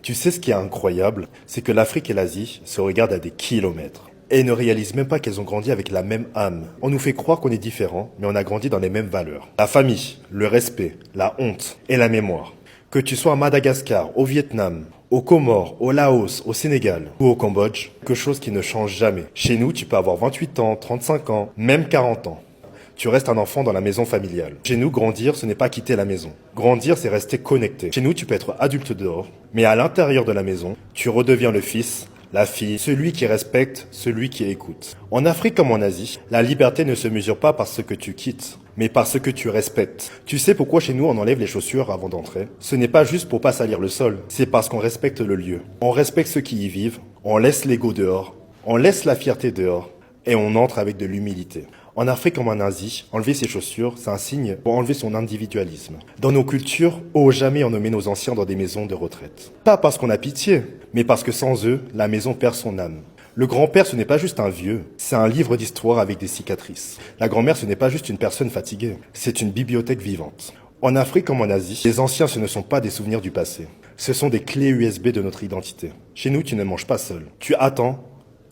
Tu sais ce qui est incroyable, c'est que l'Afrique et l'Asie se regardent à des kilomètres. Et ne réalisent même pas qu'elles ont grandi avec la même âme. On nous fait croire qu'on est différents, mais on a grandi dans les mêmes valeurs. La famille, le respect, la honte et la mémoire. Que tu sois à Madagascar, au Vietnam, aux Comores, au Laos, au Sénégal ou au Cambodge, quelque chose qui ne change jamais. Chez nous, tu peux avoir 28 ans, 35 ans, même 40 ans. Tu restes un enfant dans la maison familiale. Chez nous, grandir, ce n'est pas quitter la maison. Grandir, c'est rester connecté. Chez nous, tu peux être adulte dehors, mais à l'intérieur de la maison, tu redeviens le fils, la fille, celui qui respecte, celui qui écoute. En Afrique comme en Asie, la liberté ne se mesure pas par ce que tu quittes, mais par ce que tu respectes. Tu sais pourquoi chez nous on enlève les chaussures avant d'entrer? Ce n'est pas juste pour pas salir le sol, c'est parce qu'on respecte le lieu. On respecte ceux qui y vivent, on laisse l'ego dehors, on laisse la fierté dehors, et on entre avec de l'humilité. En Afrique comme en Asie, enlever ses chaussures, c'est un signe pour enlever son individualisme. Dans nos cultures, jamais on ne met nos anciens dans des maisons de retraite. Pas parce qu'on a pitié, mais parce que sans eux, la maison perd son âme. Le grand-père, ce n'est pas juste un vieux, c'est un livre d'histoire avec des cicatrices. La grand-mère, ce n'est pas juste une personne fatiguée, c'est une bibliothèque vivante. En Afrique comme en Asie, les anciens, ce ne sont pas des souvenirs du passé. Ce sont des clés USB de notre identité. Chez nous, tu ne manges pas seul. Tu attends,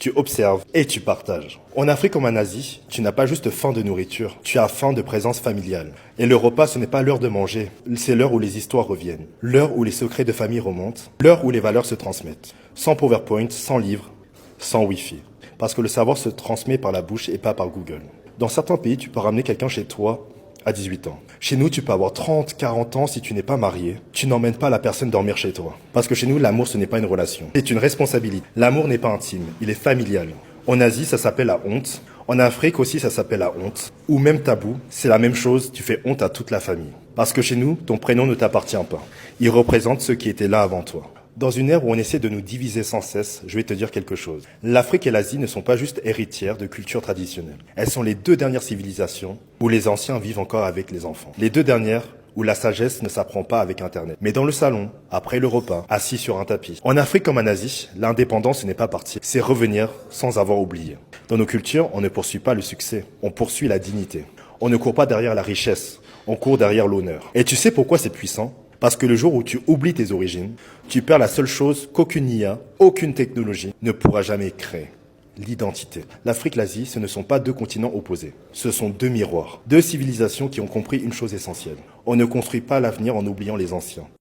tu observes et tu partages. En Afrique comme en Asie, tu n'as pas juste faim de nourriture, tu as faim de présence familiale. Et le repas, ce n'est pas l'heure de manger, c'est l'heure où les histoires reviennent, l'heure où les secrets de famille remontent, l'heure où les valeurs se transmettent. Sans PowerPoint, sans livre, sans Wi-Fi. Parce que le savoir se transmet par la bouche et pas par Google. Dans certains pays, tu peux ramener quelqu'un chez toi à 18 ans. Chez nous, tu peux avoir 30, 40 ans si tu n'es pas marié. Tu n'emmènes pas la personne dormir chez toi. Parce que chez nous, l'amour, ce n'est pas une relation. C'est une responsabilité. L'amour n'est pas intime, il est familial. En Asie, ça s'appelle la honte. En Afrique aussi, ça s'appelle la honte. Ou même tabou, c'est la même chose, tu fais honte à toute la famille. Parce que chez nous, ton prénom ne t'appartient pas. Il représente ceux qui étaient là avant toi. Dans une ère où on essaie de nous diviser sans cesse, je vais te dire quelque chose. L'Afrique et l'Asie ne sont pas juste héritières de cultures traditionnelles. Elles sont les deux dernières civilisations où les anciens vivent encore avec les enfants. Les deux dernières où la sagesse ne s'apprend pas avec Internet, mais dans le salon, après le repas, assis sur un tapis. En Afrique comme en Asie, l'indépendance ce n'est pas partir, c'est revenir sans avoir oublié. Dans nos cultures, on ne poursuit pas le succès, on poursuit la dignité. On ne court pas derrière la richesse, on court derrière l'honneur. Et tu sais pourquoi c'est puissant ? Parce que le jour où tu oublies tes origines, tu perds la seule chose qu'aucune IA, aucune technologie ne pourra jamais créer. L'identité. L'Afrique, l'Asie, ce ne sont pas deux continents opposés. Ce sont deux miroirs. Deux civilisations qui ont compris une chose essentielle. On ne construit pas l'avenir en oubliant les anciens.